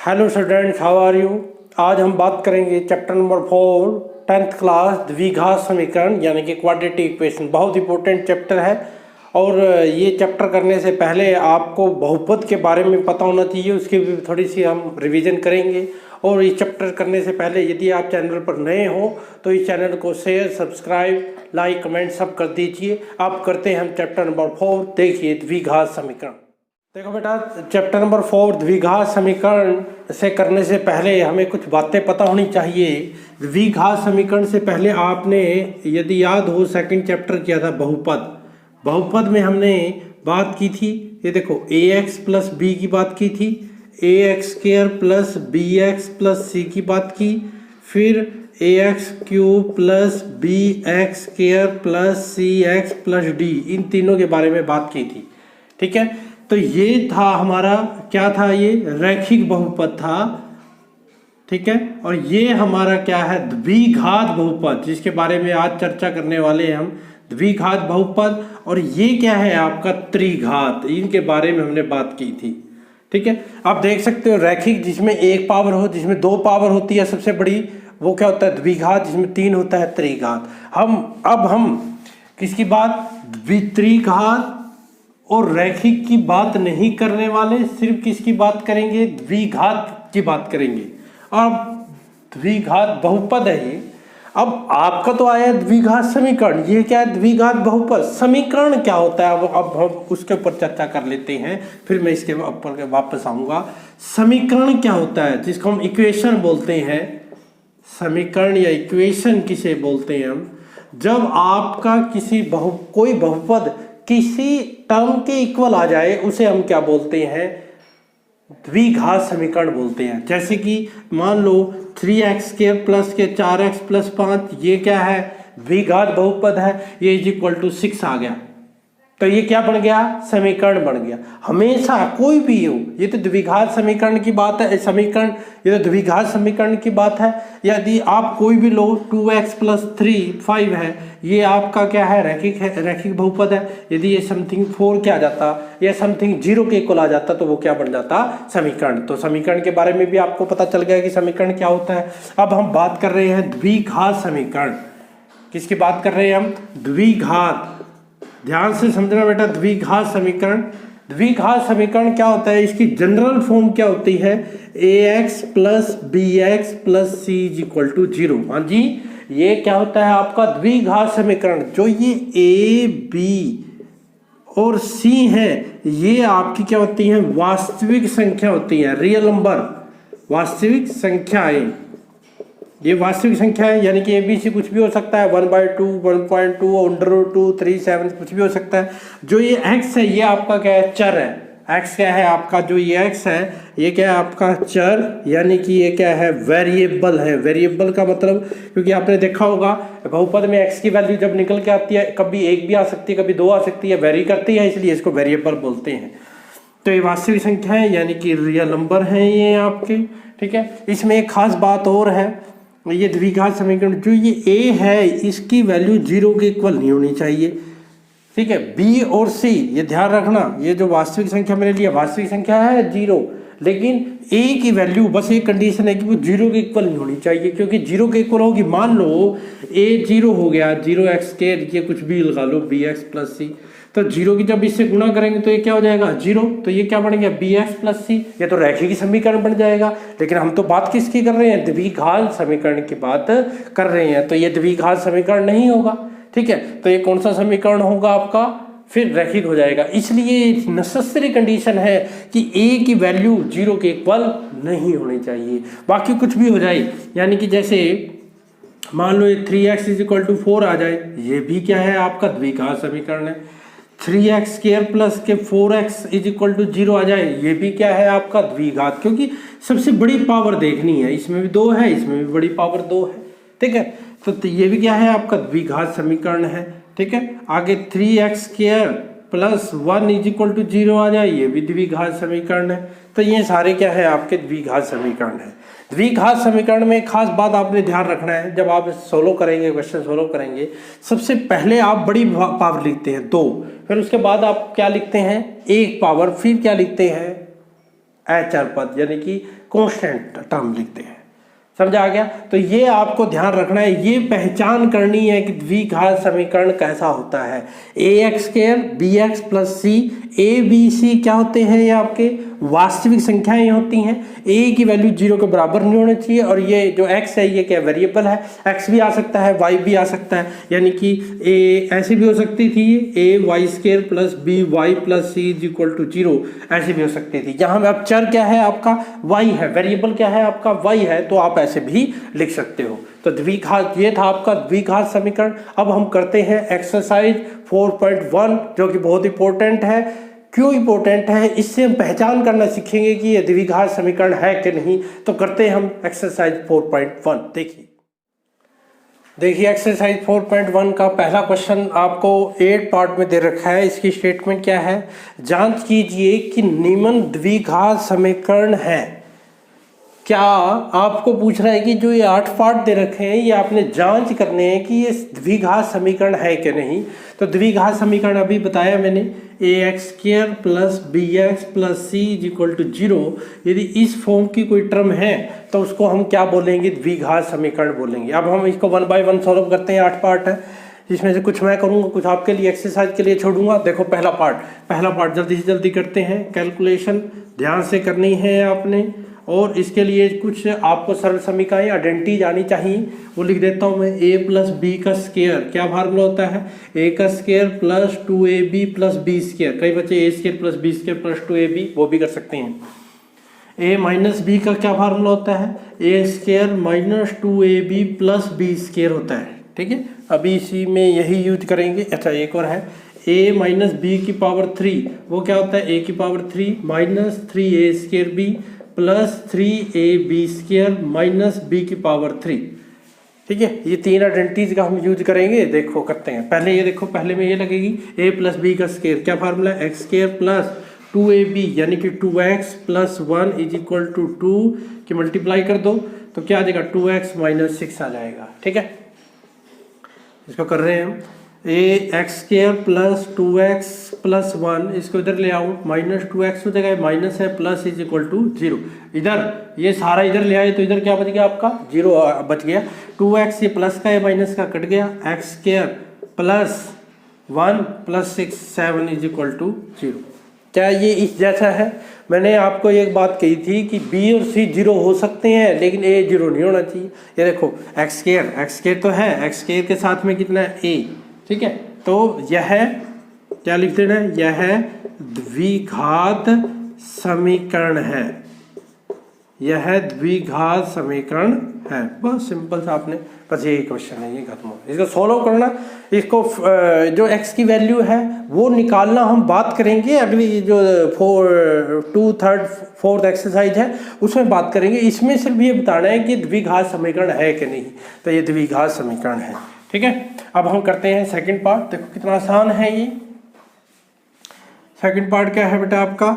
Hello students, how are you. आज हम बात करेंगे चैप्टर नंबर 4 10th क्लास द्विघात समीकरण यानी कि क्वाड्रेटिक इक्वेशन। बहुत इंपॉर्टेंट चैप्टर है और ये चैप्टर करने से पहले आपको बहुपद के बारे में पता होना चाहिए, उसकी भी थोड़ी सी हम रिवीजन करेंगे। और इस चैप्टर करने से पहले यदि आप चैनल पर नए हो तो इस चैनल को शेयर, सब्सक्राइब, लाइक, कमेंट सब कर दीजिए। आप करते हैं हम चैप्टर नंबर 4। देखिए द्विघात समीकरण। देखो बेटा, चैप्टर नंबर 4 द्विघात समीकरण से करने से पहले हमें कुछ बातें पता होनी चाहिए। द्विघात समीकरण से पहले आपने यदि याद हो सेकंड चैप्टर किया था बहुपद। बहुपद में हमने बात की थी, ये देखो ax प्लस बी की बात की थी, ax square plus bx plus c की बात की, फिर ax cube plus bx square plus cx plus d, इन तीनों के बारे में बात की थी। ठीक है, तो ये था हमारा, क्या था, ये रैखिक बहुपद था। ठीक है, और ये हमारा क्या है, द्विघात बहुपद, जिसके बारे में आज चर्चा करने वाले हैं हम, द्विघात बहुपद। और ये क्या है आपका त्रिघात, इनके बारे में हमने बात की थी। ठीक है, आप देख सकते हो रैखिक जिसमें एक पावर हो, जिसमें दो पावर होती है सबसे बड़ी, वो क्या होता है द्विघात, जिसमें तीन होता है त्रिघात। हम किसकी बात, त्रिघात और रैखिक की बात नहीं करने वाले, सिर्फ किसकी बात करेंगे, द्विघात की बात करेंगे। अब द्विघात बहुपद है ये। अब आपका तो आया द्विघात समीकरण, ये क्या है द्विघात बहुपद। समीकरण क्या होता है अब हम उसके ऊपर चर्चा कर लेते हैं, फिर मैं इसके ऊपर वापस आऊंगा। समीकरण क्या होता है, जिसको हम इक्वेशन बोलते हैं। समीकरण या इक्वेशन किसे बोलते हैं हम, जब आपका कोई बहुपद किसी टर्म के इक्वल आ जाए, उसे हम क्या बोलते हैं, द्विघात समीकरण बोलते हैं। जैसे कि मान लो 3x स्क्वायर प्लस के 4x प्लस 5, ये क्या है द्विघात बहुपद है, ये इज इक्वल टू 6 आ गया, तो ये क्या बन गया, समीकरण बन गया। हमेशा कोई भी हो, ये तो द्विघात समीकरण की बात है, समीकरण ये तो द्विघात समीकरण की बात है। यदि आप कोई भी लो 2x प्लस 3 5 है, ये आपका क्या है, रैखिक बहुपद है। यदि ये समथिंग 4 क्या आ जाता या समथिंग 0 के इक्वल आ जाता तो वो क्या बन जाता, समीकरण। तो समीकरण के बारे में भी आपको पता चल गया कि समीकरण क्या होता है। अब हम बात कर रहे हैं द्विघात समीकरण। किसकी बात कर रहे हैं हम, द्विघात। ध्यान से समझना बेटा, द्विघात समीकरण। द्विघात समीकरण क्या होता है, इसकी जनरल फॉर्म क्या होती है, ax plus bx plus c is equal to 0। हाँ जी, ये क्या होता है आपका द्विघात समीकरण। जो ये a b और c है, ये आपकी क्या होती है, वास्तविक संख्या होती है, रियल नंबर, वास्तविक संख्याएं। ये वास्तविक संख्या है, यानी कि ABC कुछ भी हो सकता है, 1/2, 1.2, √2, 3, 7, कुछ भी हो सकता है। जो ये x है, ये आपका क्या है, चर है। x क्या है आपका, जो ये x है, ये क्या है आपका चर, यानी कि ये क्या है, वेरिएबल है। वेरिएबल का मतलब, क्योंकि आपने देखा होगा बहुपद में x की वैल्यू जब निकल के आती है, कभी 1 भी आ सकती है, कभी 2 आ सकती है, वेरी करती है, इसलिए इसको वेरिएबल बोलते हैं। तो ये वास्तविक संख्या है, यानी कि रियल नंबर है ये आपके। ठीक है, इसमें एक खास बात और है, ये द्विघात समीकरण, जो ये a है, इसकी वैल्यू 0 के इक्वल नहीं होनी चाहिए। ठीक है, b और c, ये ध्यान रखना, ये जो वास्तविक संख्या मैंने लिया, वास्तविक संख्या है 0, लेकिन a की वैल्यू, बस एक कंडीशन है कि वो 0 के इक्वल नहीं होनी चाहिए। क्योंकि 0 के इक्वल होगी, मान लो a 0 हो गया, 0x स्क्वायर, ये कुछ भी लगा लो, bx प्लस c, तो 0 की जब इससे गुणा करेंगे तो ये क्या हो जाएगा, 0, तो ये क्या बन गया, bx प्लस c, ये तो रैखिक समीकरण बन जाएगा। लेकिन हम तो बात किसकी कर रहे हैं, द्विघात समीकरण की बात कर रहे हैं, तो ये द्विघात समीकरण नहीं होगा। ठीक है, तो ये कौन सा समीकरण होगा आपका, फिर रैखिक हो जाएगा। इसलिए नेसेसरी कंडीशन है कि a की वैल्यू 0 के इक्वल नहीं होनी चाहिए, बाकी कुछ भी हो जाए। यानी कि जैसे मान लो 3x इज इक्वल टू 4 आ जाए, ये भी क्या है आपका द्विघात समीकरण है। 3x स्क्वायर प्लस के 4x इज इक्वल टू 0 आ जाए, ये भी क्या है आपका द्विघात, क्योंकि सबसे बड़ी पावर देखनी है, इसमें भी 2 है, इसमें भी बड़ी पावर 2 है। ठीक है, तो ये भी क्या है आपका द्विघात समीकरण है। ठीक है, आगे 3x square plus 1 is equal to 0 आ जाए, ये भी द्विघात समीकरण है। तो ये सारे क्या है आपके द्विघात समीकरण है। द्विघात समीकरण में खास बात आपने ध्यान रखना है, जब आप सोल्व करेंगे, क्वेश्चन सोल्व करेंगे, सबसे पहले आप बड़ी पावर लिखते हैं 2, फिर उसके बाद आप क्या लिखते हैं 1 पावर, फिर क्या लिखते हैं अचर पद यानी कि कांस्टेंट टर्म लिखते हैं। समझा आ गया? तो ये आपको ध्यान रखना है, ये पहचान करनी है कि द्विघात समीकरण कैसा होता है। ax² bx plus c, a b c क्या होते हैं? ये आपके वास्तविक संख्याएं होती हैं। a की वैल्यू 0 के बराबर नहीं होनी चाहिए, और ये जो x है ये क्या वेरिएबल है, x भी आ सकता है y भी आ सकता है, यानी कि a ऐसी भी हो सकती थी ay² plus by plus c is equal to 0, ऐसी भी हो सकती थी। यहाँ अब चर क्या है आपका? y है, वेरिएबल क्या है आपका? y है, तो आप ऐसे भी लिख सकते हो। तो द्विघात, ये था आपका द्विघात समीकरण। अब हम करते हैं एक्सरसाइज 4.1 जो कि बहुत इंपॉर्टेंट है। क्यों इंपॉर्टेंट है? इससे हम पहचान करना सीखेंगे कि ये द्विघात समीकरण है कि नहीं। तो करते हैं हम एक्सरसाइज 4.1। देखिए एक्सरसाइज 4.1 का पहला क्वेश्चन आपको 8 पार्ट में दे रखा है। इसकी स्टेटमेंट क्या है? जांच कीजिए कि निम्न द्विघात समीकरण है। क्या आपको पूछ रहा है कि जो ये 8 पार्ट दे रखे हैं ये आपने जांच करने हैं कि ये द्विघात समीकरण है कि नहीं। तो द्विघात समीकरण अभी बताया मैंने, ax² plus bx plus c is equal to 0। यदि इस फॉर्म की कोई टर्म है तो उसको हम क्या बोलेंगे? द्विघात समीकरण बोलेंगे। अब हम इसको 1 बाय 1 सॉल्व करते हैं। 8 पार्ट है, जिसमें से कुछ मैं करूँगा, कुछ आपके लिए एक्सरसाइज के लिए छोड़ूंगा। देखो पहला पार्ट जल्दी से जल्दी करते हैं। कैलकुलेशन ध्यान से करनी है आपने, और इसके लिए कुछ आपको सरल समीकरण आइडेंटिटी आनी चाहिए, वो लिख देता हूँ मैं। a प्लस बी का स्क्वायर क्या फार्मूला होता है? a का स्क्वायर plus 2ab plus b square. कई बच्चे a² plus b square plus 2ab वो भी कर सकते हैं। a माइनस बी का क्या फार्मूला होता है? a² minus 2ab plus b square होता है। ठीक है, अभी इसी में यही यूज करेंगे। अच्छा एक और है, a माइनस बी की पावर 3 वो क्या होता है? a की power 3 minus 3a² b plus 3ab² minus b की पावर 3। ठीक है, ये 3 आइडेंटिटीज का हम यूज करेंगे। देखो करते हैं। पहले ये देखो, पहले में ये लगेगी a प्लस बी का स्क्वायर क्या फार्मूला है? x² प्लस 2ab यानी कि 2x plus 1 is equal to 2 की मल्टीप्लाई कर दो तो क्या आ जाएगा? 2x माइनस 6 आ जाएगा। ठीक है, इसको कर रहे हैं हम। ax² प्लस 2x प्लस 1 इसको इधर ले आओ, माइनस 2x हो जाएगा, माइनस है, प्लस इज इक्वल टू 0। इधर ये सारा इधर ले आए तो इधर क्या बच गया आपका? 0 बच गया। 2x ये प्लस का है माइनस का कट गया। x² plus 1 plus 6 7 is equal to 0। क्या ये इस जैसा है? मैंने आपको एक बात कही थी कि b और c 0 हो सकते हैं लेकिन a 0 नहीं होना चाहिए। ये देखो x² तो है, x² के साथ में कितना है? a। ठीक है, तो यह क्या लिख देना है? यह द्विघात समीकरण है। यह द्विघात समीकरण है। बहुत सिंपल सा, आपने बस यही क्वेश्चन है, ये खत्म हो। इसको सॉल्व करना, इसको जो x की वैल्यू है वो निकालना हम बात करेंगे। अगली जो 2, 3, 4 एक्सरसाइज है उसमें बात करेंगे। इसमें सिर्फ ये बताना है कि द्विघात समीकरण है कि नहीं। तो ये द्विघात समीकरण है। ठीक है, अब हम करते हैं सेकंड पार्ट। देखो कितना आसान है ये। सेकंड पार्ट क्या है बेटा आपका?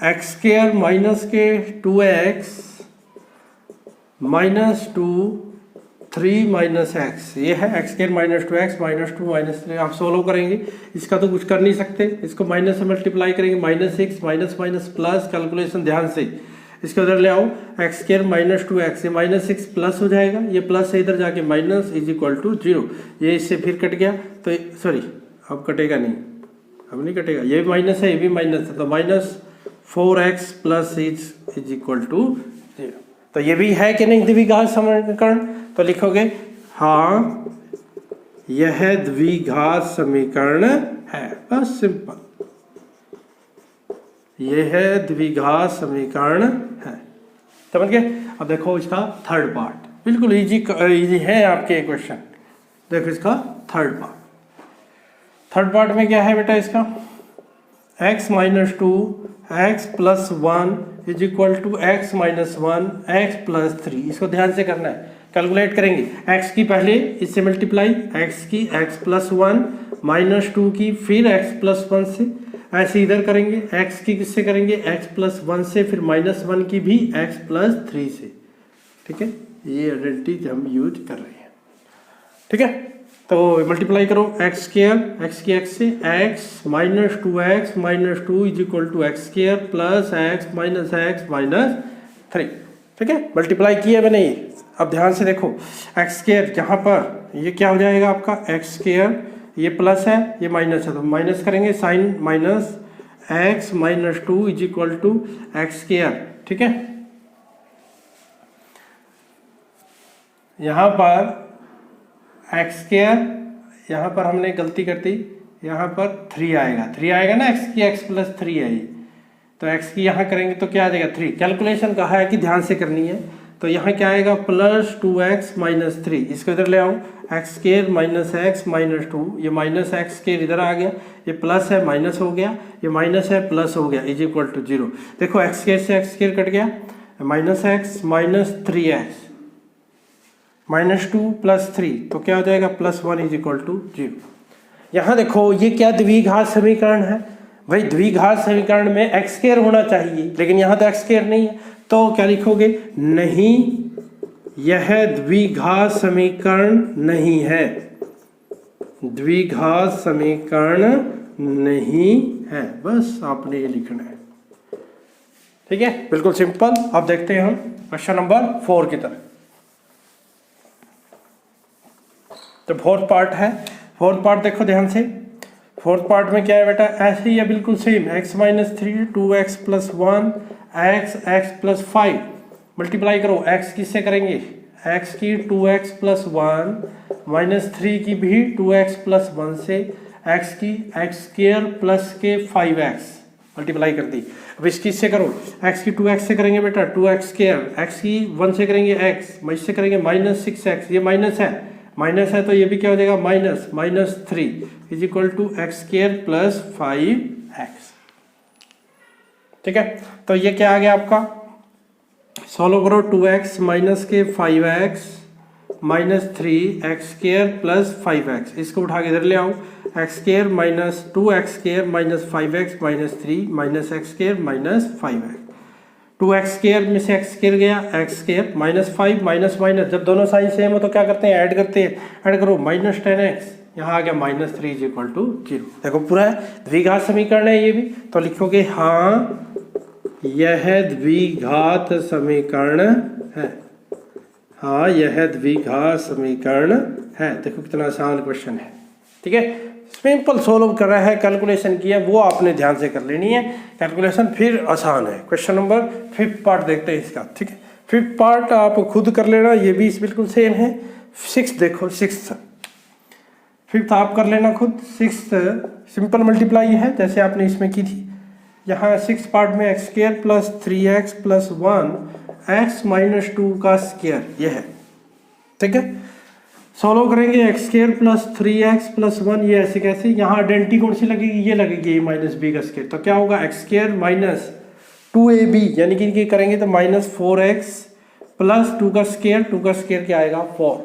x² माइनस के 2x माइनस 2 3 माइनस x। ये है x² minus 2x minus 2 minus 3। आप सोल्व करेंगे, इसका तो कुछ कर नहीं सकते, इसको माइनस से मल्टीप्लाई करेंगे, minus 6 minus minus plus, calculation ध्यान से। इसको इधर ले आओ, x² माइनस 2x, ये माइनस 6 प्लस हो जाएगा, ये प्लस से इधर जाके माइनस इज इक्वल टू 0। ये इससे फिर कट गया तो सॉरी अब कटेगा नहीं, अब नहीं कटेगा। ये माइनस है, ये भी माइनस है, तो minus 4x plus is equal to 0। तो ये भी है कि नहीं द्विघात समीकरण? तो लिखोगे हाँ यह द्विघात समीकरण है। बस सिंपल, यह द्विघात समीकरण है। समझ गए? अब देखो इसका थर्ड पार्ट, बिल्कुल इजी है आपके क्वेश्चन। देखो इसका थर्ड पार्ट में क्या है बेटा? इसका x minus 2 x plus 1 is equal to x minus 1 x plus 3। इसको ध्यान से करना है, कैलकुलेट करेंगे। x की पहले इससे मल्टीप्लाई, x की x प्लस 1 माइनस 2 की फिर x प्लस 1 से, ऐसे इधर करेंगे। x की किससे करेंगे? x प्लस 1 से, फिर माइनस 1 की भी x प्लस 3 से। ठीक है, ये आइडेंटिटी हम यूज कर रहे हैं। ठीक है, तो मल्टीप्लाई करो एक्स स्क्र एक्स की एक्स से x minus 2 is equal to x square plus x minus 3। ठीक है, मल्टीप्लाई किया मैंने ये। अब ध्यान से देखो एक्स स्क्र यहाँ पर ये क्या हो जाएगा आपका एक्स स्क्र, ये प्लस है ये माइनस है तो माइनस करेंगे, sign minus x minus 2 is equal to x square. ठीक है, यहाँ पर एक्स स्क्र, यहाँ पर हमने गलती कर दी, यहाँ पर 3 आएगा ना, एक्स की एक्स प्लस 3 है ये, तो एक्स की यहाँ करेंगे तो क्या आ जाएगा 3। कैलकुलेशन कहा है कि ध्यान से करनी है, तो यहाँ क्या आएगा प्लस 2x माइनस 3, इसको इधर ले आओ, x square minus x minus 2, ये माइनस एक्स स्क्र इधर आ गया, ये प्लस है माइनस हो गया, ये माइनस है प्लस हो गया, इज इक्वल टू 0। देखो एक्स स्क्र से एक्स स्क्र कट गया, minus x minus 3x minus 2 plus 3, तो क्या हो जाएगा प्लस 1 इज इक्वल टू 0। यहाँ देखो ये क्या द्विघात समीकरण है भाई, द्विघात समीकरण में एक्स स्क्र होना चाहिए, लेकिन यहाँ तो एक्स स्क्र नहीं है, तो क्या लिखोगे, नहीं यह द्विघात समीकरण नहीं है, द्विघात समीकरण नहीं है, बस आपने ये लिखना है। ठीक है, बिल्कुल सिंपल। अब देखते हैं हम क्वेश्चन नंबर 4 की तरफ। तो फोर्थ पार्ट है, फोर्थ पार्ट देखो ध्यान से, फोर्थ पार्ट में क्या है बेटा, ऐसे ही है बिल्कुल same, x minus 3 2x plus 1 x plus 5 multiply करो, एक्स किससे करेंगे, एक्स की 2x प्लस 1 माइनस 3 की भी 2x प्लस 1 से, एक्स की एक्स स्क्र प्लस के 5x मल्टीप्लाई कर दी। अब इसकी से करो, एक्स की 2x से करेंगे बेटा 2x स्क्र, एक्स की 1 से करेंगे x, इससे करेंगे माइनस 6x, ये माइनस है तो ये भी क्या हो जाएगा minus 3 is equal to x square plus 5x। ठीक है, तो ये क्या आ गया आपका, सॉल्व करो, 2x माइनस के 5x minus 3 x square plus 5x, इसको उठा के इधर ले आओ, x square minus 2x square minus 5x minus 3 minus x square minus 5x, 2x square में से x स्क्र गया, x square minus 5 minus minus, जब दोनों साइन सेम हो तो क्या करते हैं, ऐड करते हैं, ऐड करो माइनस 10x, यहाँ आ गया माइनस 3 इज इक्वल टू 0। देखो पूरा है, द्विघात समीकरण है ये भी, तो लिखोगे हाँ यह द्विघात समीकरण है, हाँ यह द्विघात समीकरण है। देखो कितना आसान क्वेश्चन है। ठीक है, सिंपल सोल्व कर रहा है, कैलकुलेशन किया वो आपने ध्यान से कर लेनी है कैलकुलेशन, फिर आसान है। क्वेश्चन नंबर 5th पार्ट देखते हैं इसका। ठीक है, 5th पार्ट आप खुद कर लेना, ये भी बिल्कुल सेम है। 6th देखो, 6th 5th आप कर लेना खुद। 6th सिंपल मल्टीप्लाई है जैसे आपने इसमें की थी, यहाँ 6th पार्ट में x square plus 3x plus 1 x minus 2 का स्क्वायर ये है। ठीक है, सॉल्व करेंगे, x square plus 3x plus 1, ये ऐसे कैसे, यहाँ आइडेंटिटी कौन सी लगेगी, ये लगेगी a माइनस बी का स्क्वायर, तो क्या होगा एक्स स्क्र माइनस 2ab, यानी कि इनकी करेंगे तो माइनस 4x प्लस 2 का स्क्वायर क्या आएगा 4।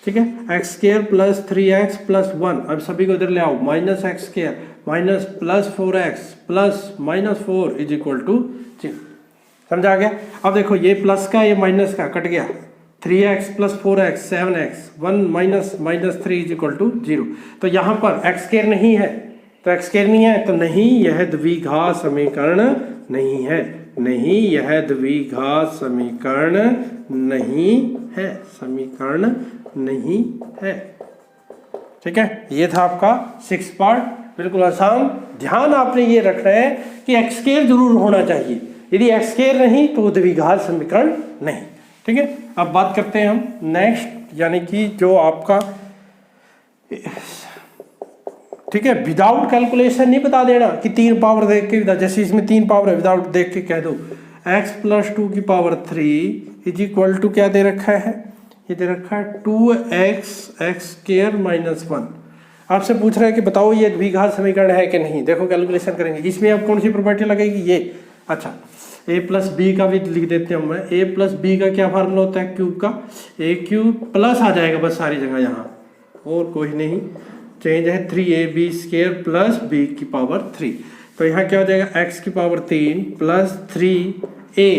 ठीक है, x square plus 3x plus 1, अब सभी को इधर ले आओ, minus x square minus plus 4x plus minus 4 is equal to 0। समझा गया। अब देखो ये प्लस का ये माइनस का कट गया, 3x plus 4x 7x 1 minus 3 is equal to 0। तो यहाँ पर एक्स स्क्र नहीं है, तो एक्स स्क्र नहीं है तो नहीं यह द्विघात समीकरण नहीं है, नहीं यह द्विघात समीकरण नहीं है, समीकरण नहीं है। ठीक है, ये था आपका 6th पार्ट, बिल्कुल आसान। ध्यान आपने ये रखना है कि एक्स स्क्र जरूर होना चाहिए, यदि एक्स स्क्र नहीं तो द्विघात समीकरण नहीं। ठीक है, अब बात करते हैं हम नेक्स्ट, यानी कि जो आपका, ठीक है, विदाउट कैलकुलेशन नहीं बता देना कि 3 पावर देख के, जैसे इसमें 3 पावर है, विदाउट देख के कह दो x प्लस 2 की पावर 3 इज इक्वल टू क्या दे रखा है, ये दे रखा है 2x एक्स स्क्र माइनस 1। आपसे पूछ रहा है कि बताओ ये द्विघात समीकरण है कि नहीं। देखो कैलकुलेशन करेंगे, इसमें अब कौन सी प्रॉपर्टी लगेगी, ये, अच्छा a प्लस बी का भी लिख देते हैं हम, a प्लस बी का क्या फार्मूला होता है, क्यूब का, a क्यूब प्लस आ जाएगा बस सारी जगह, यहाँ और कोई नहीं चेंज है, 3ab स्क्र प्लस b की पावर 3। तो यहाँ क्या हो जाएगा, x की power 3 plus 3a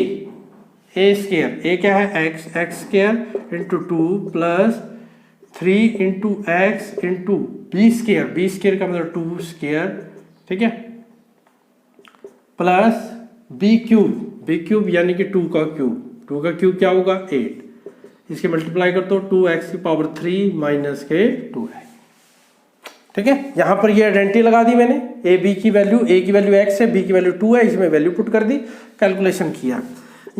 square, a क्या है x, x square into 2 plus 3 into x into b square का मतलब 2 स्केयर, ठीक है, प्लस बी क्यूब यानी कि 2 का क्यूब क्या होगा 8, इसके मल्टीप्लाई कर दो 2x की पावर 3 माइनस के 2x, ठीक है। यहाँ पर ये आइडेंटिटी लगा दी मैंने, ए की वैल्यू x है, b की वैल्यू 2 है, इसमें वैल्यू पुट कर दी, कैलकुलेशन किया।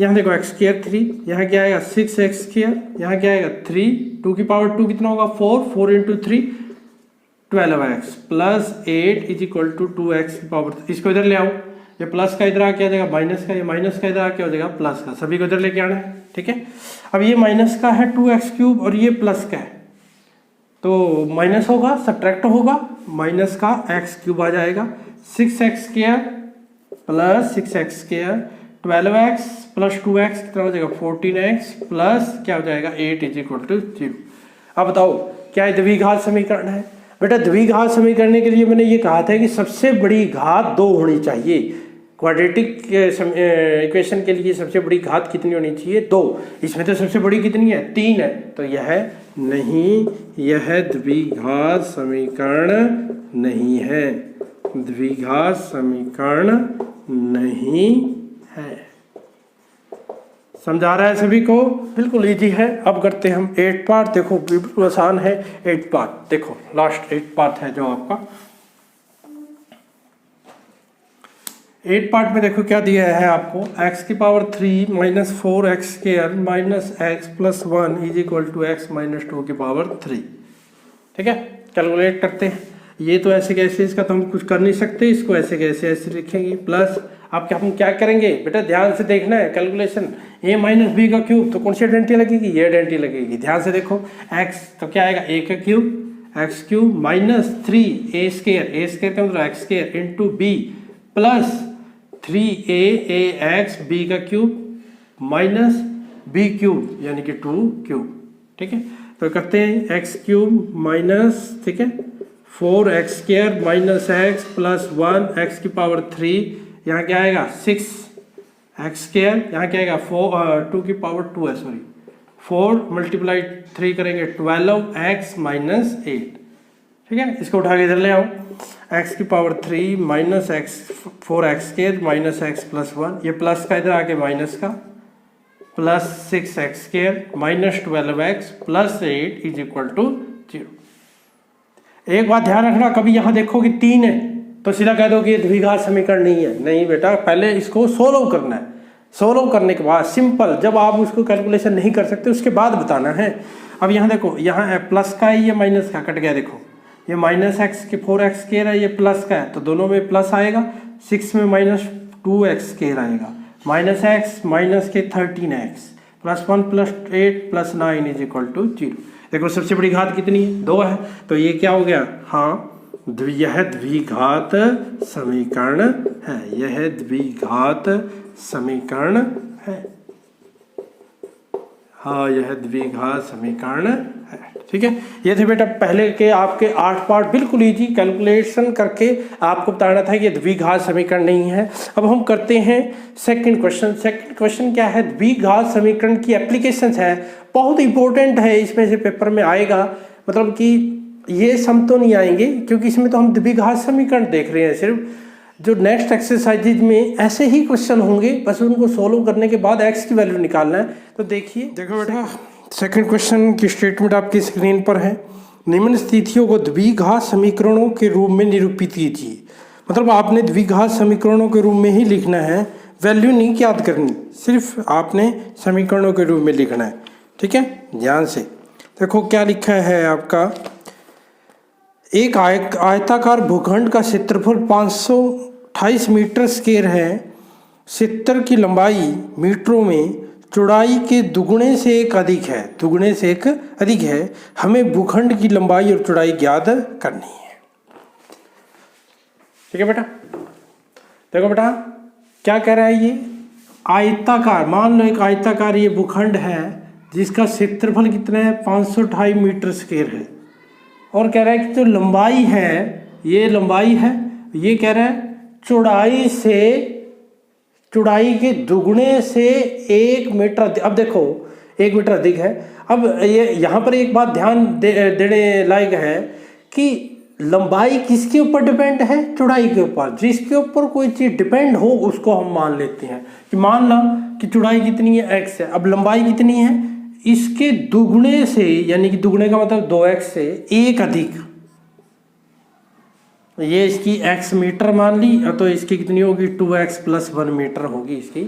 यहाँ देखो x स्क्वायर 3, यहाँ क्या आएगा 6x स्क्वायर, यहाँ क्या आएगा 3, 2 की पावर 2 कितना होगा 4 into 3 12x plus 8 is equal to 2x की पावर, इसको इधर ले आओ, ये प्लस का इधर आके आ जाएगा माइनस का, ये माइनस का इधर आके हो जाएगा प्लस का, सभी को इधर लेके आना है, ठीक है। अब ये माइनस का है 2x क्यूब और ये प्लस का है, तो माइनस होगा, सब्ट्रैक्ट होगा, माइनस का x क्यूब आ जाएगा, 6x square plus 6x square 12x plus 2x कितना हो जाएगा 14x प्लस क्या हो जाएगा 8 इज इक्वल टू 0। अब बताओ क्या द्विघात समीकरण है? बेटा द्विघात समीकरण के लिए मैंने ये कहा था कि सबसे बड़ी घात 2 होनी चाहिए। क्वाड्रेटिक इक्वेशन के लिए सबसे बड़ी घात कितनी होनी चाहिए 2। इसमें तो सबसे बड़ी कितनी है 3 है, तो यह नहीं, यह द्विघात समीकरण नहीं है, द्विघात समीकरण नहीं है। समझा रहा है सभी को? बिल्कुल इजी है। अब करते हैं हम 8 पार्ट। देखो बिल्कुल आसान है 8 पार्ट। देखो लास्ट 8 पार्ट है जो आपका 8 पार्ट में देखो क्या दिया है आपको, x की power 3 minus 4x square minus x plus 1 is equal to x minus 2 की पावर 3। ठीक है, कैलकुलेट करते हैं। ये तो ऐसे कैसे, इसका तो हम कुछ कर नहीं सकते, इसको ऐसे कैसे ऐसे लिखेंगे प्लस। अब क्या हम क्या करेंगे बेटा, ध्यान से देखना है कैलकुलेशन। a माइनस बी का क्यूब तो कौन सी आइडेंटिटी लगेगी, ये आइडेंटिटी लगेगी। ध्यान से देखो x तो क्या आएगा a का cube x cube minus 3 a square का मतलब x square into b plus 3a x b का क्यूब माइनस b क्यूब यानी कि 2 क्यूब। ठीक है, तो करते हैं x क्यूब माइनस, ठीक है, 4x square minus x plus 1 x की पावर 3, यहाँ क्या आएगा 6x स्क्वायर, यहाँ क्या आएगा 2 की पावर 2 है, सॉरी 4 मल्टीप्लाई 3 करेंगे 12x माइनस 8। ठीक है, इसको उठा के इधर ले आओ, x की power 3 minus x 4x square minus x plus 1, ये प्लस का इधर आके माइनस का plus 6x square minus 12x plus 8 is equal to 0। एक बात ध्यान रखना, कभी यहाँ देखो कि 3 है तो सीधा कह दो कि ये द्विघात समीकरण नहीं है। नहीं बेटा, पहले इसको सोल्व करना है, सोल्व करने के बाद सिंपल, जब आप उसको कैलकुलेशन नहीं कर सकते उसके बाद बताना है। अब यहाँ देखो, यहाँ प्लस का है, ये माइनस का कट गया। देखो ये माइनस x के 4x स्क्वायर है, ये प्लस का है, तो दोनों में प्लस आएगा। 6 में माइनस 2x स्क्वायर आएगा, माइनस x माइनस के 13x plus 1 plus 8 plus 9 is equal to 0। देखो सबसे बड़ी घात कितनी है 2 है, तो ये क्या हो गया, हाँ यह द्विघात समीकरण है, यह द्विघात समीकरण है, हाँ यह द्विघात समीकरण है। ठीक है, ये थे बेटा पहले के आपके 8 पार्ट, बिल्कुल इजी, कैलकुलेशन करके आपको बताना था कि द्विघात समीकरण नहीं है। अब हम करते हैं सेकंड क्वेश्चन। सेकंड क्वेश्चन क्या है, द्विघात समीकरण की एप्लीकेशंस है, बहुत इंपॉर्टेंट है, इसमें से पेपर में आएगा। मतलब कि ये सम तो नहीं आएंगे क्योंकि इसमें तो हम द्विघात समीकरण देख रहे हैं सिर्फ। जो नेक्स्ट एक्सरसाइजेज में ऐसे ही क्वेश्चन होंगे, बस उनको सोल्व करने के बाद x की वैल्यू निकालना है। तो देखिए, देखो बेटा सेकंड क्वेश्चन की स्टेटमेंट आपकी स्क्रीन पर है। निम्न स्थितियों को द्विघात समीकरणों के रूप में निरूपित कीजिए। मतलब आपने द्विघात समीकरणों के रूप में ही लिखना है, वैल्यू नहीं याद करनी, सिर्फ आपने समीकरणों के रूप में लिखना है। ठीक है, ध्यान से देखो क्या लिखा है आपका। एक आयताकार भूखंड का क्षेत्रफल 528 मीटर स्क्वायर है। क्षेत्र की लंबाई मीटरों में चौड़ाई के दुगुने से एक अधिक है, दुगुने से एक अधिक है। हमें भूखंड की लंबाई और चौड़ाई ज्ञात करनी है। ठीक है बेटा, देखो बेटा क्या कह रहा है, ये आयताकार, मान लो एक आयताकार ये भूखंड है जिसका क्षेत्रफल कितना है 528 मीटर स्क्वायर है, और कह रहा है कि जो लंबाई है, ये लंबाई है, ये कह रहा है चौड़ाई के दुगुने से 1 मीटर। अब देखो 1 मीटर अधिक है। अब ये यहाँ पर एक बात ध्यान देने लायक है कि लंबाई किसके ऊपर डिपेंड है? चौड़ाई के ऊपर। जिसके ऊपर कोई चीज़ डिपेंड हो उसको हम मान लेते हैं कि मान ला कि चौड़ाई कितनी है, x है। अब लंबाई कितनी है? इसके दुगने से, यानी कि दुगने का मतलब 2x से 1 अधिक, ये इसकी x मीटर मान ली, तो इसकी कितनी होगी? 2x + 1 मीटर होगी इसकी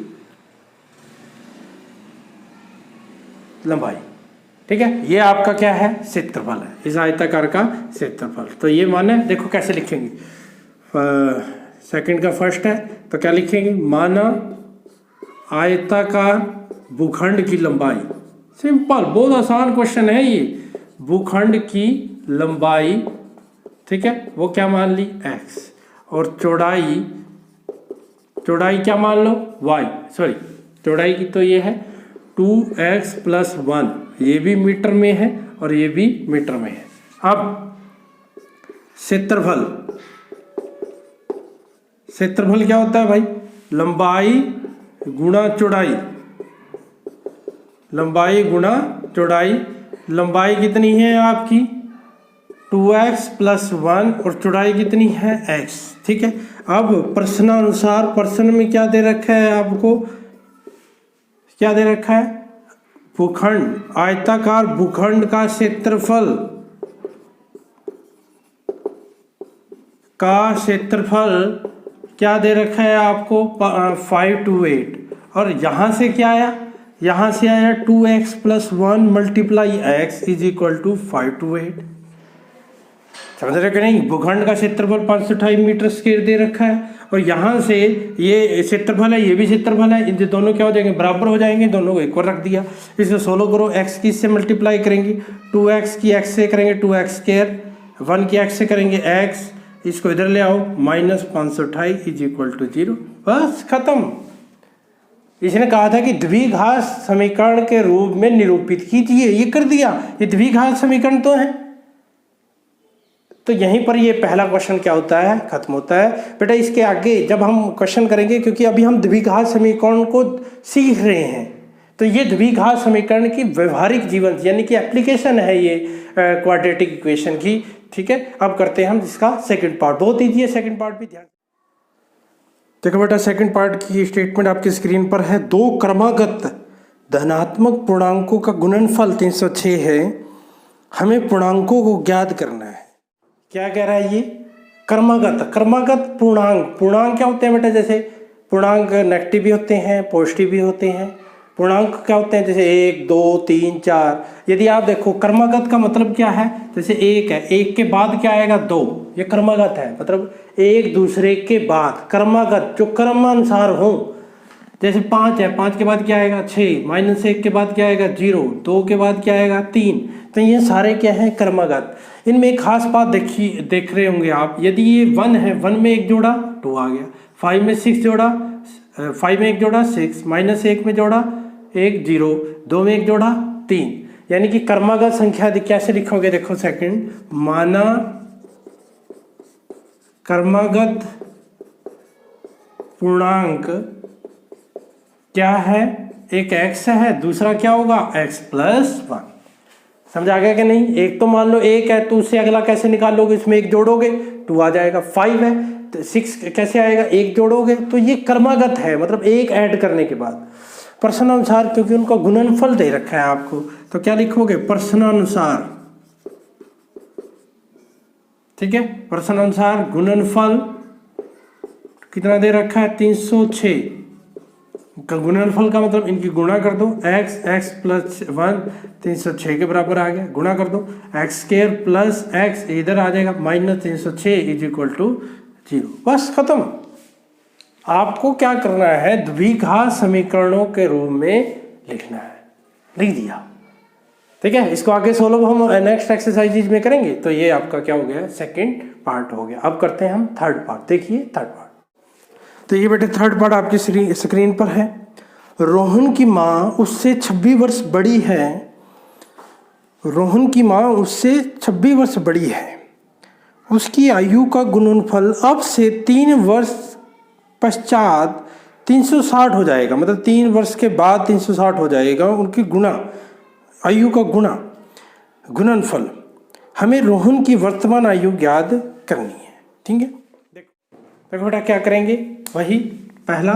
लंबाई। ठीक है, ये आपका क्या है? क्षेत्रफल है, इस आयताकार का क्षेत्रफल। तो ये माने, देखो कैसे लिखेंगे। सेकंड का फर्स्ट है तो क्या लिखेंगे? माना आयताकार भूखंड की लंबाई। सिंपल, बहुत आसान क्वेश्चन है ये। भूखंड की लंबाई, ठीक है, वो क्या मान ली? x। और चौड़ाई क्या मान लो? y। सॉरी, चौड़ाई की तो ये है 2x + 1, ये भी मीटर में है और ये भी मीटर में है। अब क्षेत्रफल क्या होता है भाई? लंबाई गुणा चौड़ाई। लंबाई गुणा चौड़ाई। लंबाई कितनी है आपकी? 2x + 1 और चौड़ाई कितनी है? x। ठीक है, अब प्रश्नानुसार, प्रश्न में क्या दे रखा है आपको? क्या दे रखा है? भूखंड, आयताकार भूखंड का क्षेत्रफल क्या दे रखा है आपको? 528। और यहाँ से क्या आया? यहाँ से आया 2x + 1 × x = 528। समझ रहे कि नहीं? भूखंड का क्षेत्रफल 528 मीटर स्क्वायर दे रखा है और यहाँ से ये क्षेत्रफल है, ये भी क्षेत्रफल है। इन दोनों क्या हो जाएंगे? बराबर हो जाएंगे, दोनों को एक और रख दिया। इसे सोल्व करो, x की इससे मल्टीप्लाई करेंगे, 2x की x से करेंगे 2x², 1 की x से करेंगे x, इसको इधर ले आओ, -528 = 0। बस खत्म। इसने कहा था कि द्विघात समीकरण के रूप में निरूपित कीजिए, ये कर दिया। ये द्विघात समीकरण तो है। तो यहीं पर ये पहला क्वेश्चन क्या होता है? खत्म होता है। बेटा इसके आगे जब हम क्वेश्चन करेंगे, क्योंकि अभी हम द्विघात समीकरण को सीख रहे हैं, तो ये द्विघात समीकरण की व्यवहारिक जीवन, यानी कि एप्लीकेशन है ये क्वाड्रेटिक इक्वेशन की। ठीक है, अब करते हैं हम इसका सेकंड पार्ट। बहुत ईजी है सेकंड पार्ट भी। ध्यान देखो बेटा, सेकंड पार्ट की स्टेटमेंट आपकी स्क्रीन पर है। 2 क्रमागत धनात्मक पूर्णांकों का गुणनफल 306 है। हमें पूर्णांकों को ज्ञात करना है। क्या कह रहा है ये? क्रमागत पूर्णांक क्या होते हैं बेटा? जैसे पूर्णांक नेगेटिव भी होते हैं, पॉजिटिव भी होते हैं। पूर्णांक क्या होते हैं? जैसे 1, 2, 3, 4। यदि आप देखो क्रमागत का मतलब क्या है? जैसे 1 है, 1 के बाद क्या आएगा? 2। ये क्रमागत है, मतलब एक दूसरे के बाद क्रमागत, जो क्रमानुसार हो। जैसे 5 है, 5 के बाद क्या आएगा? 6, -1 के बाद क्या आएगा? 0, 2 के बाद क्या आएगा? 3। तो ये सारे क्या हैं? क्रमागत। इनमें एक खास बात देख रहे होंगे आप। यदि ये 1 है, 1 में 1 जोड़ा 2 आ गया, 5 में 6 जोड़ा, 5 में 1 जोड़ा 6, -1 में जोड़ा 1 0, 2 में 1 जोड़ा 3। यानी कि क्रमागत संख्या कैसे लिखोगे? देखो सेकंड, माना क्रमागत पूर्णांक क्या है? एक x है, दूसरा क्या होगा? x + 1। समझ आ गया कि नहीं? एक तो मान लो 1 है, तो उससे अगला कैसे निकालोगे? इसमें 1 जोड़ोगे 2 आ जाएगा। 5 है तो 6 कैसे आएगा? 1 जोड़ोगे। तो ये क्रमागत है, मतलब 1 ऐड करने के बाद प्रश्नानुसार, क्योंकि उनका गुणनफल दे रखा है आपको, तो क्या लिखोगे? प्रश्नानुसार। ठीक है, प्रश्नानुसार गुणनफल कितना दे रखा है? 306 का गुणनफल का मतलब इनकी गुणा कर दो, x + 1 306 के बराबर आ गया। गुणा कर दो, x² + x इधर आ जाएगा, -306 = 0। बस खत्म। आपको क्या करना है? द्विघात समीकरणों के रूप में लिखना है। लिख दिया। ठीक है, इसको आगे सोल्व हम नेक्स्ट एक्सरसाइज में करेंगे। तो ये आपका क्या हो गया? सेकंड पार्ट हो गया। अब करते हैं हम थर्ड पार्ट। देखिए थर्ड पार्ट। तो ये बेटे थर्ड पार्ट आपकी स्क्रीन पर है। रोहन की माँ उससे 26 वर्ष बड़ी है। रोहन की माँ उससे 26 वर्ष बड़ी है। उसकी आयु का गुणनफल अब से 3 वर्ष पश्चात 360 हो जाएगा, मतलब 3 वर्ष के बाद 360 हो जाएगा उनकी गुणा, आयु का गुणा, गुणनफल। हमें रोहन की वर्तमान आयु ज्ञात करनी है। ठीक है, देखो बेटा क्या करेंगे, वही पहला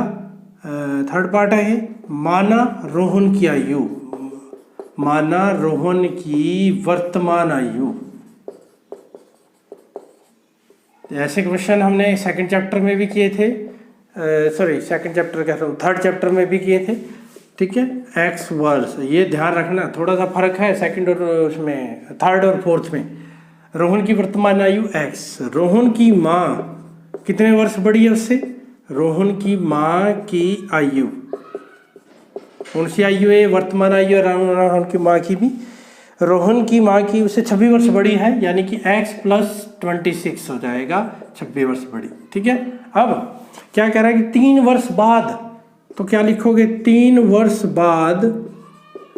थर्ड पार्ट है, माना रोहन की आयु, माना रोहन की वर्तमान आयु। ऐसे क्वेश्चन हमने सेकंड चैप्टर में भी किए थे, सॉरी सेकंड चैप्टर कह रहा हूँ, थर्ड चैप्टर में भी किए थे। ठीक है, एक्स वर्ष, ये ध्यान रखना, थोड़ा सा फर्क है सेकंड और उसमें, थर्ड और फोर्थ में। रोहन की वर्तमान आयु एक्स, रोहन की माँ कितने वर्ष बड़ी है उससे, रोहन की माँ की आयु, उनकी आयु है वर्तमान आयु, रोहन की माँ की भी, रोहन की माँ की उससे 26 वर्ष बड़ी है, यानी कि x + 26 हो जाएगा, 26 वर्ष बड़ी। ठीक है, अब क्या कह रहा है कि 3 वर्ष बाद, तो क्या लिखोगे, 3 वर्ष बाद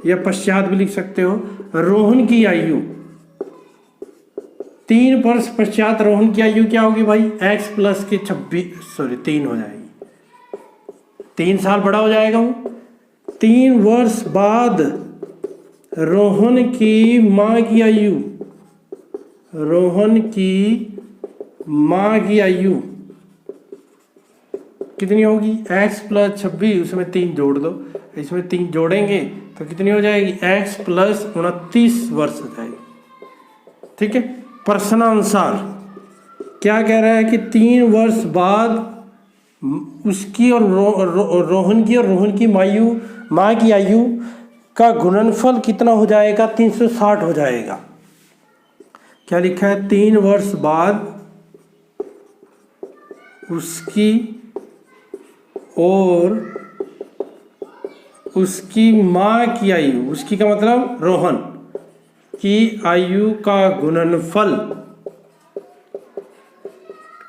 या पश्चात भी लिख सकते हो, रोहन की आयु, 3 वर्ष पश्चात रोहन की आयु क्या होगी भाई, x + के 3 हो जाएगी, 3 साल बड़ा हो जाएगा वो। 3 वर्ष बाद रोहन की माँ की आयु, रोहन की माँ की आयु कितनी होगी, x + 26, उसमें 3 जोड़ दो, इसमें 3 जोड़ेंगे तो कितनी हो जाएगी, x + 29 वर्ष हो जाएगी। ठीक है, प्रश्नानुसार क्या कह रहा है कि 3 वर्ष बाद उसकी और रोहन की और रोहन की माँ की आयु का गुणनफल कितना हो जाएगा, 360 हो जाएगा। क्या लिखा है, 3 वर्ष बाद उसकी और उसकी माँ की आयु, उसकी का मतलब रोहन की आयु का गुणनफल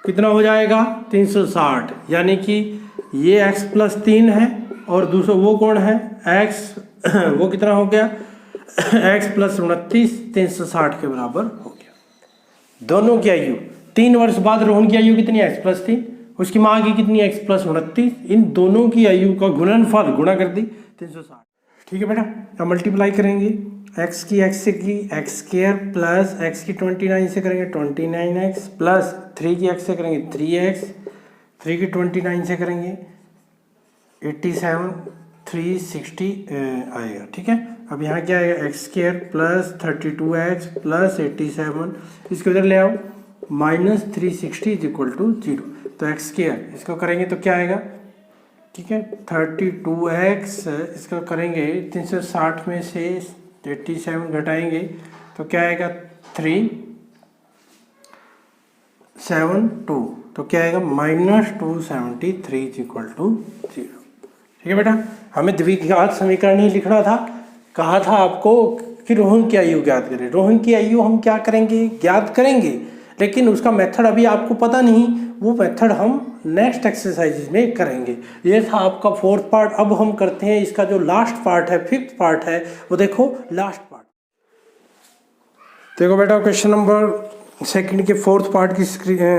कितना हो जाएगा, 360, यानी कि ये x + 3 है और दूसरा वो कौन है x, वो कितना हो गया, x + 29, 360 के बराबर हो गया। दोनों की आयु 3 वर्ष बाद रोहन की आयु कितनी है, x + 3, उसकी माँ की कितनी है, x + 29, इन दोनों की आयु का गुणनफल गुणा कर दी 360। ठीक है बेटा, अब मल्टीप्लाई करेंगे, x की x से की x² प्लस x की 29 से करेंगे 29x प्लस 3 की x से करेंगे 3x, 3 की 29 से करेंगे 87, 360 आएगा। ठीक है, अब यहाँ क्या आएगा, x² प्लस 32x प्लस 87, इसको इधर ले आओ, -360 = 0, तो x², इसको करेंगे तो क्या आएगा, ठीक है, 32x, इसको करेंगे 360 में से 87 घटाएंगे तो क्या आएगा, 372, तो क्या आएगा, -273 = 0। ठीक है बेटा, हमें द्विघात समीकरण ही लिखना था, कहा था आपको कि रोहन की आयु ज्ञात करें। रोहन की आयु हम क्या करेंगे, ज्ञात करेंगे, लेकिन उसका मेथड अभी आपको पता नहीं, वो मेथड हम नेक्स्ट एक्सरसाइज में करेंगे। ये था आपका 4th पार्ट। अब हम करते हैं इसका जो लास्ट पार्ट है, 5th पार्ट है, वो देखो लास्ट पार्ट। देखो बेटा, क्वेश्चन नंबर 2 के 4th पार्ट की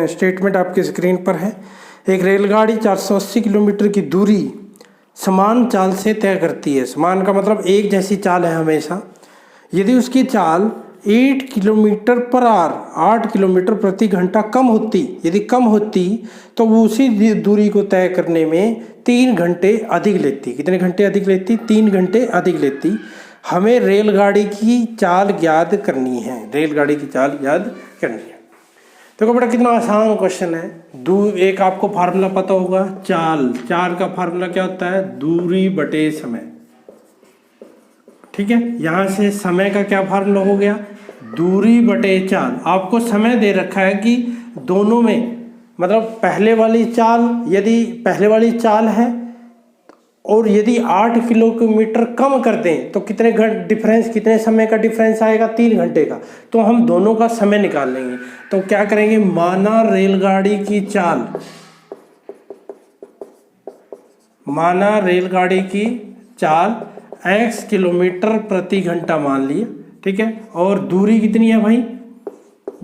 स्टेटमेंट आपके स्क्रीन पर है। एक रेलगाड़ी 480 किलोमीटर की दूरी समान चाल से तय करती है। समान का मतलब एक जैसी चाल है हमेशा। यदि उसकी चाल 8 किलोमीटर पर आवर, 8 किलोमीटर प्रति घंटा कम होती, यदि कम होती तो वो उसी दूरी को तय करने में 3 घंटे अधिक लेती। कितने घंटे अधिक लेती, 3 घंटे अधिक लेती। हमें रेलगाड़ी की चाल ज्ञात करनी है, रेलगाड़ी की चाल ज्ञात करनी है। देखो बेटा, कितना आसान क्वेश्चन है। एक आपको फार्मूला पता होगा, चाल का फार्मूला क्या होता है, दूरी बटे समय। ठीक है, यहाँ से समय का क्या फार्मूला हो गया, दूरी बटे चाल। आपको समय दे रखा है कि दोनों में, मतलब पहले वाली चाल, यदि पहले वाली चाल है और यदि 8 किलोमीटर कम कर दें तो कितने डिफरेंस, कितने समय का डिफरेंस आएगा, 3 घंटे का। तो हम दोनों का समय निकाल लेंगे। तो क्या करेंगे, माना रेलगाड़ी की चाल, माना रेलगाड़ी की चाल x किलोमीटर प्रति घंटा मान लिया। ठीक है, और दूरी कितनी है भाई,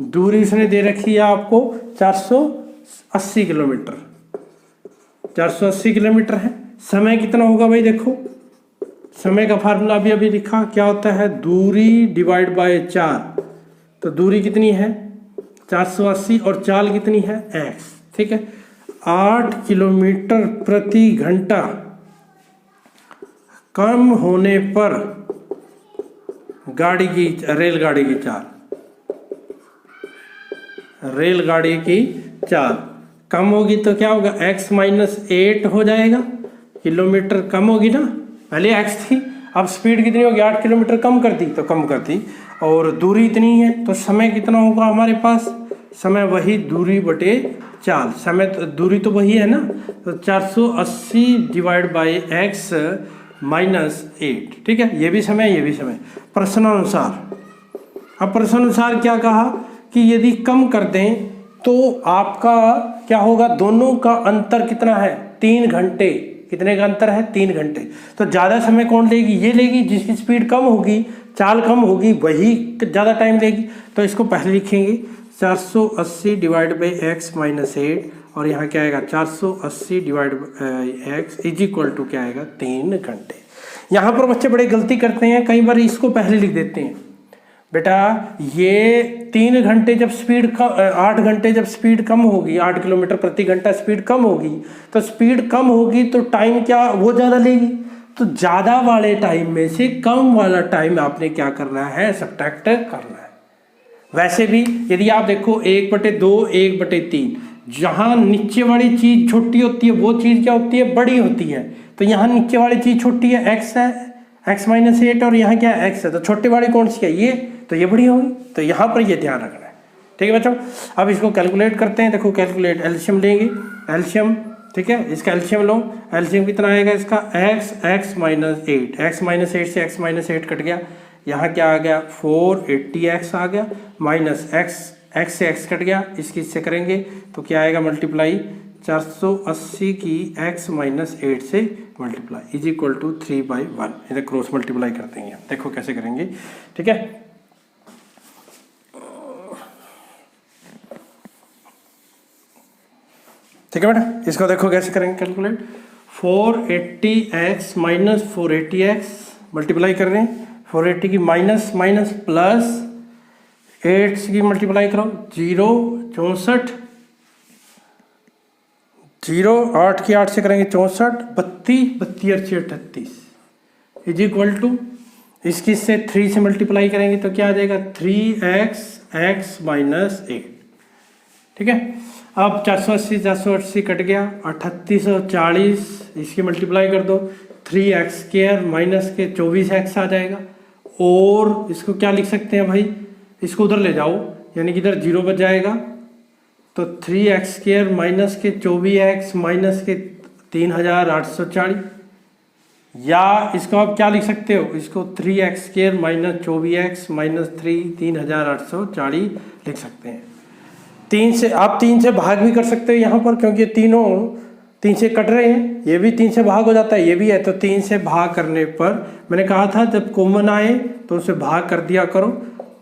दूरी इसने दे रखी है आपको 480 किलोमीटर। 480 किलोमीटर है। समय कितना होगा भाई, देखो समय का फार्मूला अभी अभी लिखा, क्या होता है, दूरी डिवाइड बाय 4। तो दूरी कितनी है 480 और चाल कितनी है x, ठीक है। 8 किलोमीटर प्रति घंटा कम होने पर रेलगाड़ी की चाल कम होगी तो क्या होगा, x-8 हो जाएगा। किलोमीटर कम होगी ना, पहले x थी, अब स्पीड कितनी होगी, 8 किलोमीटर कम कर दी तो कम कर दी, और दूरी इतनी है तो समय कितना होगा हमारे पास, समय वही दूरी बटे चाल, समय तो दूरी तो वही है ना, तो 480 डिवाइड बाई x -8, ठीक है। ये भी समय प्रश्नानुसार। अब प्रश्नानुसार क्या कहा कि यदि कम कर दें तो आपका क्या होगा, दोनों का अंतर कितना है, 3 घंटे। कितने का अंतर है, 3 घंटे। तो ज़्यादा समय कौन लेगी, ये लेगी, जिसकी स्पीड कम होगी, चाल कम होगी, वही ज़्यादा टाइम लेगी। तो इसको पहले लिखेंगे 480 डिवाइड बाई x -8, और यहाँ क्या आएगा 480 divide x is equal to क्या आएगा 3 घंटे। यहाँ पर बच्चे बड़े गलती करते हैं, कई बार इसको पहले लिख देते हैं। बेटा ये 3 घंटे जब स्पीड 8 घंटे जब स्पीड कम होगी, 8 किलोमीटर प्रति घंटा स्पीड कम होगी, तो स्पीड कम होगी तो टाइम क्या वो ज़्यादा लेगी। तो ज़्यादा वाले टाइम में से कम वाला टाइम आपने क्या करना है, सब्ट्रैक्ट करना है। वैसे भी यदि आप देखो 1/2 1/3, जहाँ नीचे वाली चीज़ छोटी होती है वो चीज़ क्या होती है, बड़ी होती है। तो यहाँ नीचे वाली चीज़ छोटी है, x है, x -8, और यहाँ क्या है x है, तो छोटी वाली कौन सी है, ये, तो ये बड़ी होगी। तो यहाँ पर ये ध्यान रखना है, ठीक है बच्चों। अब इसको कैलकुलेट करते हैं, देखो कैलकुलेट, एलसीएम लेंगे, एलसीएम, ठीक है, इसका एलसीएम लो, एलसीएम कितना आएगा इसका, x -8 से x -8 कट गया, यहाँ क्या आ गया 480x आ गया, माइनस x से x कट गया, इससे करेंगे तो क्या आएगा मल्टीप्लाई 480 की x -8 से मल्टीप्लाई इज इक्वल टू 3/1। इधर क्रॉस मल्टीप्लाई करते हैं, देखो कैसे करेंगे, ठीक है। ठीक है बेटा, इसको देखो कैसे करेंगे कैलकुलेट, 480x - 480x मल्टीप्लाई कर रहे हैं, 480 की माइनस प्लस 8 की मल्टीप्लाई करो, 0 64 0 8 की 8 से करेंगे 64 32 32 और 38 इज इक्वल टू, इसकी से 3 से मल्टीप्लाई करेंगे तो क्या आ जाएगा 3x x -8, ठीक है। अब 480 कट गया, 3840, इसकी मल्टीप्लाई कर दो, 3x² माइनस के 24x आ जाएगा। और इसको क्या लिख सकते हैं भाई, इसको उधर ले जाओ, यानी कि इधर 0 बच जाएगा, तो 3x² माइनस के 24x माइनस के 3840, या इसको आप क्या लिख सकते हो, इसको 3x² माइनस 24x माइनस 3840 लिख सकते हैं। 3 से आप 3 से भाग भी कर सकते हो यहाँ पर, क्योंकि तीनों 3 से कट रहे हैं, ये भी 3 से भाग हो जाता है, ये भी है। तो 3 से भाग करने पर मैंने कहा था जब कॉमन आए तो उसे भाग कर दिया करो,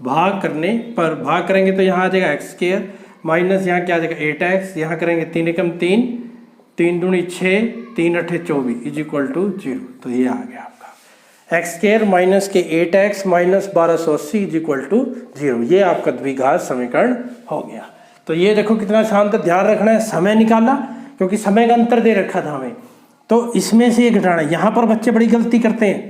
भाग करने पर भाग करेंगे तो यहाँ आ जाएगा x² माइनस यहाँ क्या आ जाएगा 8x, यहाँ करेंगे 3 एकम 3, 3 दूनी 6, 3 अठे 24 इज इक्वल टू 0। तो ये आ गया आपका x² माइनस के 8x minus 1280 is equal to 0। ये आपका द्विघात समीकरण हो गया। तो ये देखो कितना शांत, ध्यान रखना है, समय निकालना, क्योंकि समय का अंतर दे रखा था हमें, तो इसमें से ये घटाना। यहाँ पर बच्चे बड़ी गलती करते हैं,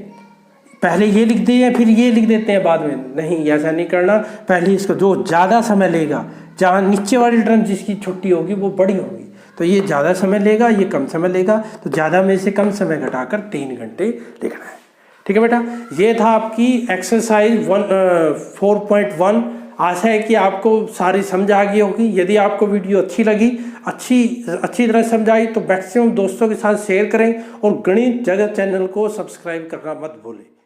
पहले ये लिख दिए फिर ये लिख देते हैं बाद में, नहीं ऐसा नहीं करना। पहले इसको जो ज़्यादा समय लेगा, जहाँ नीचे वाली टर्म जिसकी छोटी होगी वो बड़ी होगी, तो ये ज़्यादा समय लेगा, ये कम समय लेगा, तो ज़्यादा में से कम समय घटाकर 3 घंटे लिखना है, ठीक है बेटा। ये था आपकी एक्सरसाइज 4.1। आशा है कि आपको सारी समझ आ गई होगी। यदि आपको वीडियो अच्छी लगी, अच्छी तरह समझाई, तो मैक्सिमम दोस्तों के साथ शेयर करें और गणित जगत चैनल को सब्सक्राइब करना मत भूलें।